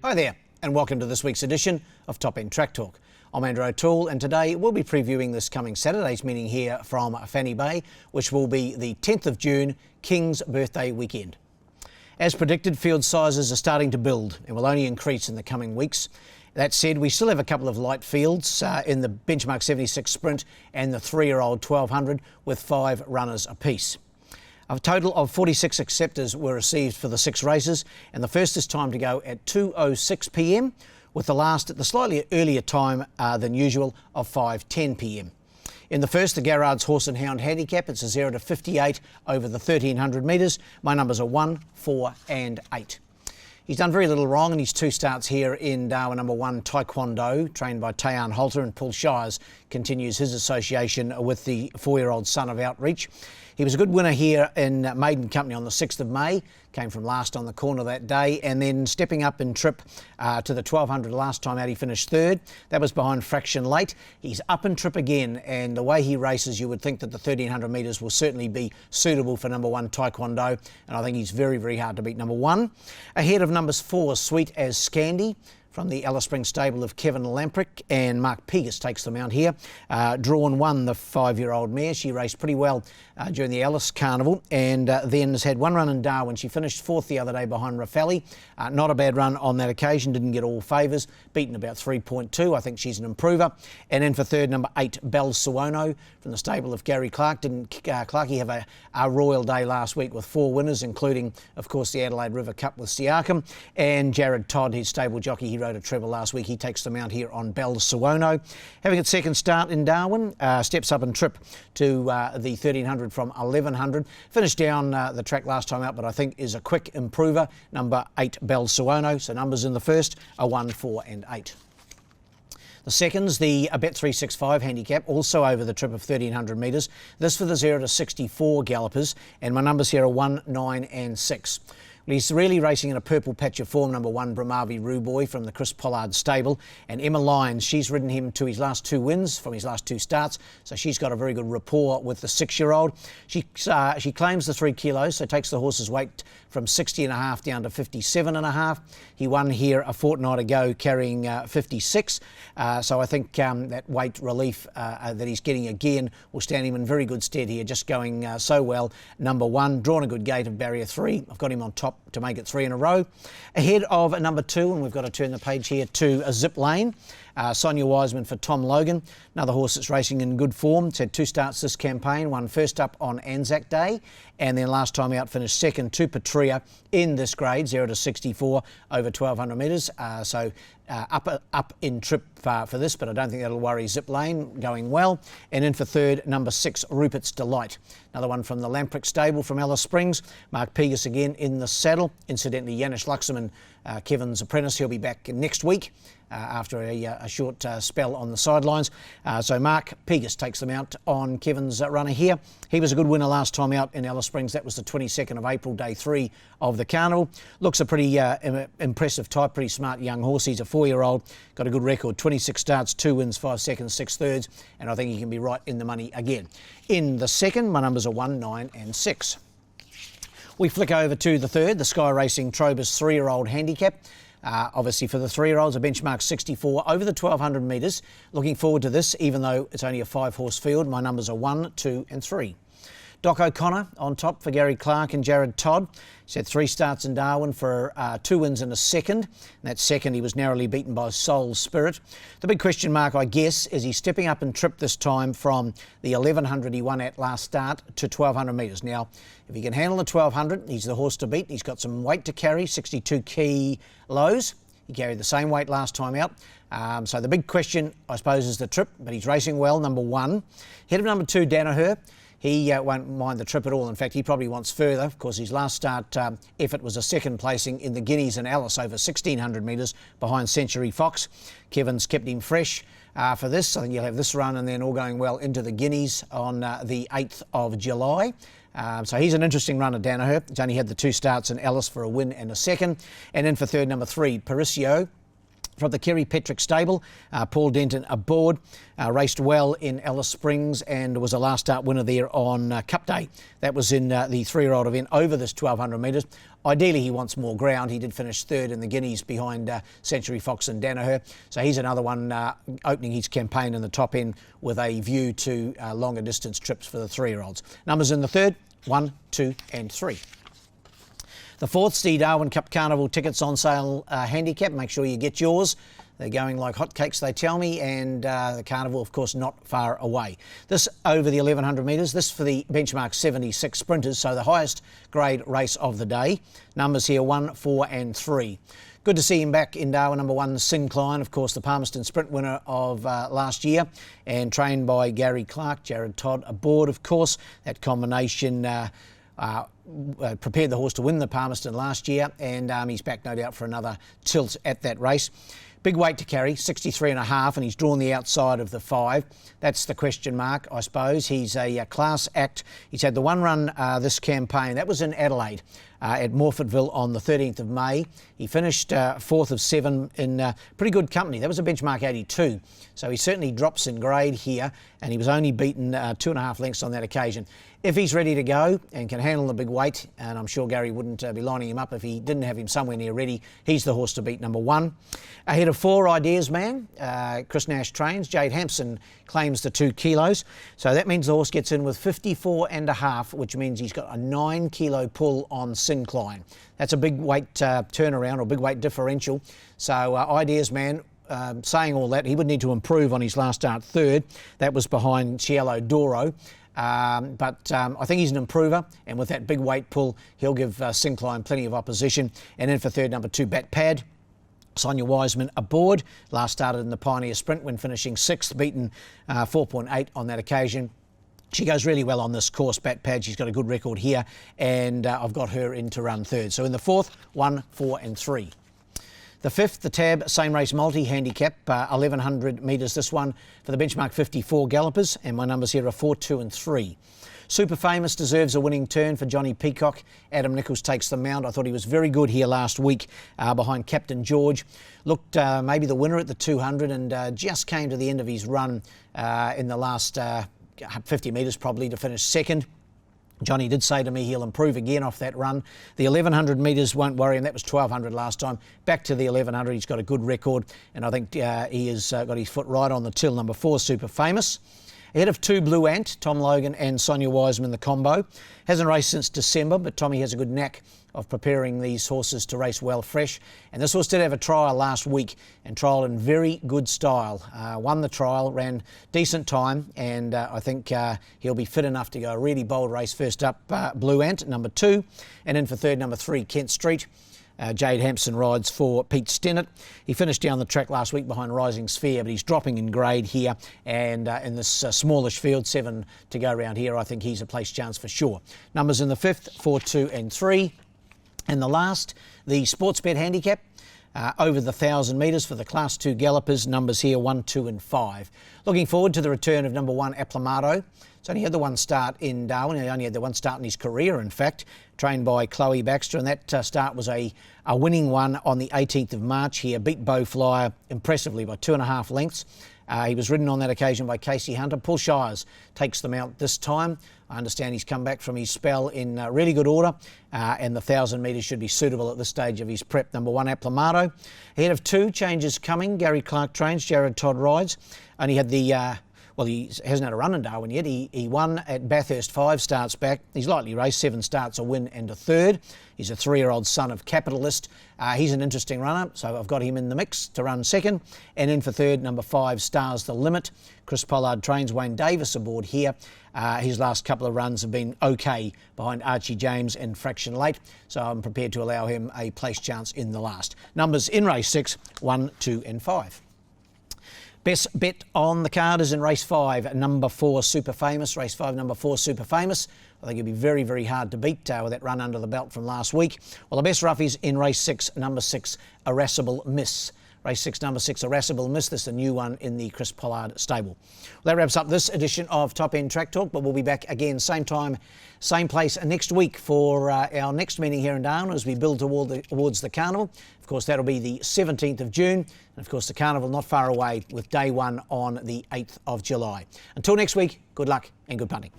Hi there, and welcome to this week's edition of Top End Track Talk. I'm Andrew O'Toole, and today we'll be previewing this coming Saturday's meeting here from Fanny Bay, which will be the 10th of June, King's birthday weekend. As predicted, field sizes are starting to build and will only increase in the coming weeks. That said, we still have a couple of light fields in the Benchmark 76 Sprint and the 3-year-old 1200 with 5 runners apiece. A total of 46 acceptors were received for the 6 races, and the first is timed to go at 2:06 p.m, with the last at the slightly earlier time than usual of 5:10 p.m. In the first, the Garrard's Horse and Hound Handicap, it's a 0 to 58 over the 1300 metres. My numbers are 1, 4 and 8. He's done very little wrong in his 2 starts here in Darwin number 1 Taekwondo, trained by Tayan Holter, and Paul Shires continues his association with the 4-year-old son of Outreach. He was a good winner here in Maiden Company on the 6th of May, came from last on the corner that day, and then stepping up in trip to the 1200 last time out, he finished 3rd. That was behind Fraction Late. He's up in trip again, and the way he races, you would think that the 1300 metres will certainly be suitable for number 1 Taekwondo, and I think he's very, very hard to beat number 1. Ahead of numbers 4, Sweet as Scandi, from the Alice Springs stable of Kevin Lamprick, and Mark Pegas takes the mount here. Drawn 1, the 5-year-old mare. She raced pretty well during the Alice Carnival, and then has had 1 run in Darwin. She finished 4th the other day behind Raffelli. Not a bad run on that occasion, didn't get all favours, beaten about 3.2. I think she's an improver. And then for 3rd, number 8, Bel Suono, from the stable of Gary Clark. Didn't Clarkey have a royal day last week with 4 winners, including, of course, the Adelaide River Cup with Siakam. And Jared Todd, his stable jockey, he rode a treble last week. He takes the mount here on Bel Suono. Having its second start in Darwin, steps up and trip to the 1300 from 1100. Finished down the track last time out, but I think is a quick improver. Number 8, Bel Suono. So numbers in the first are 1, 4 and 8. The second's the Bet365 handicap, also over the trip of 1300 metres. This for the 0 to 64 gallopers, and my numbers here are 1, 9 and 6. Well, he's really racing in a purple patch of form, number 1 Brahmavi Ruboy from the Chris Pollard stable, and Emma Lyons, she's ridden him to his last 2 wins from his last 2 starts, so she's got a very good rapport with the 6-year-old. She claims the 3 kilos, so takes the horse's weight from 60.5 down to 57.5. He won here a fortnight ago carrying 56, so I think that weight relief that he's getting again will stand him in very good stead here, just going so well. Number 1, drawn a good gate of barrier 3. I've got him on top to make it 3 in a row. Ahead of number 2, and we've got to turn the page here to a Zip Lane. Sonia Wiseman for Tom Logan, another horse that's racing in good form. It's had 2 starts this campaign, one first up on Anzac Day, and then last time out finished 2nd to Patria in this grade, 0 to 64 over 1200 metres. Up in trip for this, but I don't think that'll worry Zip Lane, going well. And in for 3rd, number 6, Rupert's Delight. Another one from the Lamprick stable from Alice Springs. Mark Pegas again in the saddle. Incidentally, Janis Luxemon, Kevin's apprentice, he'll be back next week after a short spell on the sidelines. So Mark Pegas takes them out on Kevin's runner here. He was a good winner last time out in Alice Springs. That was the 22nd of April, day 3 of the carnival. Looks a pretty impressive type, pretty smart young horse. He's a 4-year-old, got a good record, 26 starts, 2 wins, 5 seconds, 6 thirds, and I think he can be right in the money again. In the second, my numbers are 1, 9 and 6. We flick over to the third, the Sky Racing Trobus 3-year-old handicap. Obviously for the 3-year-olds, a benchmark 64 over the 1200 metres. Looking forward to this, even though it's only a 5-horse field. My numbers are 1, 2 and 3. Doc O'Connor on top for Gary Clark and Jared Todd. He's had 3 starts in Darwin for 2 wins and a second. And that second, he was narrowly beaten by Soul Spirit. The big question mark, I guess, is he's stepping up and trip this time from the 1100 he won at last start to 1200 metres. Now, if he can handle the 1200, he's the horse to beat. He's got some weight to carry, 62 kilos. He carried the same weight last time out. So the big question, I suppose, is the trip, but he's racing well, number 1. Head of number 2, Danaher. He won't mind the trip at all. In fact, he probably wants further. Of course, his last start effort was a 2nd placing in the Guineas and Alice over 1600 metres behind Century Fox. Kevin's kept him fresh for this. I think you'll have this run and then all going well into the Guineas on the 8th of July. So he's an interesting runner, Danaher. He's only had the 2 starts in Alice for a win and a second. And then for 3rd, number 3, Paricio from the Kerry Petrick stable. Paul Denton aboard, raced well in Alice Springs and was a last start winner there on Cup Day. That was in the 3-year-old event over this 1200 metres. Ideally, he wants more ground. He did finish third in the Guineas behind Century Fox and Danaher. So he's another one opening his campaign in the top end with a view to longer distance trips for the 3-year-olds. Numbers in the third, 1, 2 and 3. The fourth, Steve Darwin Cup Carnival tickets on sale handicap. Make sure you get yours. They're going like hotcakes, they tell me, and the carnival, of course, not far away. This over the 1100 metres, this for the benchmark 76 sprinters, so the highest grade race of the day. Numbers here 1, 4 and 3. Good to see him back in Darwin. Number 1, Syncline, of course, the Palmerston Sprint winner of last year, and trained by Gary Clark. Jared Todd aboard, of course. That combination prepared the horse to win the Palmerston last year, and he's back, no doubt, for another tilt at that race. Big weight to carry, 63.5, and he's drawn the outside of the 5. That's the question mark, I suppose. He's a class act. He's had the one run this campaign. That was in Adelaide at Morfettville on the 13th of May. He finished 4th of 7 in pretty good company. That was a benchmark 82. So he certainly drops in grade here, and he was only beaten 2.5 lengths on that occasion. If he's ready to go and can handle the big weight, and I'm sure Gary wouldn't be lining him up if he didn't have him somewhere near ready, he's the horse to beat, number 1. Ahead of 4, Ideas Man, Chris Nash trains. Jade Hampson claims the 2 kilos. So that means the horse gets in with 54.5, which means he's got a 9 kilo pull on Syncline. That's a big weight turnaround or big weight differential. So Ideas Man, saying all that, he would need to improve on his last start third. That was behind Cielo Doro. But I think he's an improver, and with that big weight pull, he'll give Syncline plenty of opposition. And then for third, number 2, Bat Pad. Sonia Wiseman aboard. Last started in the Pioneer Sprint when finishing 6th, beaten 4.8 on that occasion. She goes really well on this course, Bat Pad. She's got a good record here, and I've got her in to run third. So in the fourth, 1, 4 and 3. The fifth, the Tab Same Race Multi Handicap, 1100 metres this one for the benchmark 54 gallopers, and my numbers here are 4, 2 and 3. Super Famous deserves a winning turn for Johnny Peacock. Adam Nichols takes the mount. I thought he was very good here last week behind Captain George. Looked maybe the winner at the 200 and just came to the end of his run in the last 50 metres probably to finish second. Johnny did say to me he'll improve again off that run. The 1100 metres won't worry him. That was 1200 last time. Back to the 1100. He's got a good record, and I think he has got his foot right on the till. Number 4, Super Famous. Ahead of 2, Blue Ant, Tom Logan and Sonia Wiseman, the combo. Hasn't raced since December, but Tommy has a good knack of preparing these horses to race well fresh. And this horse did have a trial last week and trialled in very good style. Won the trial, ran decent time, and I think he'll be fit enough to go a really bold race. First up, Blue Ant, number 2. And in for third, number 3, Kent Street. Jade Hampson rides for Pete Stennett. He finished down the track last week behind Rising Sphere, but he's dropping in grade here. And in this smallish field, 7 to go around here, I think he's a place chance for sure. Numbers in the fifth, 4, 2 and 3. And the last, the Sportsbet Handicap. Over the 1,000 metres for the Class 2 gallopers, numbers here 1, 2 and 5. Looking forward to the return of number 1, Aplamato. He's only had the one start in Darwin. He only had the one start in his career, in fact, trained by Chloe Baxter, and that start was a winning one on the 18th of March here. Beat Bow Flyer impressively by 2.5 lengths. He was ridden on that occasion by Casey Hunter. Paul Shires takes them out this time. I understand he's come back from his spell in really good order, and the 1,000 metres should be suitable at this stage of his prep. Number 1, Aplamato. Ahead of 2, changes coming. Gary Clark trains, Jared Todd rides. Only had the... Well, he hasn't had a run in Darwin yet. He won at Bathurst 5 starts back. He's lightly raced, 7 starts, a win and a third. He's a 3-year-old son of Capitalist. He's an interesting runner, so I've got him in the mix to run second. And in for third, number 5, Stars the Limit. Chris Pollard trains, Wayne Davis aboard here. His last couple of runs have been okay behind Archie James and Fraction Late, so I'm prepared to allow him a place chance in the last. Numbers in race 6, 1, 2 and 5. Best bet on the card is in race 5, number 4, Super Famous. Race 5, number 4, Super Famous. I think it'd be very, very hard to beat with that run under the belt from last week. Well, the best rough is in race 6, number 6, Irascible Miss. Race 6, number 6, Irascible Miss. This is a new one in the Chris Pollard stable. Well, that wraps up this edition of Top End Track Talk, but we'll be back again same time, same place next week for our next meeting here in Darwin as we build towards the Carnival. Of course, that'll be the 17th of June. And of course, the Carnival not far away with day one on the 8th of July. Until next week, good luck and good punting.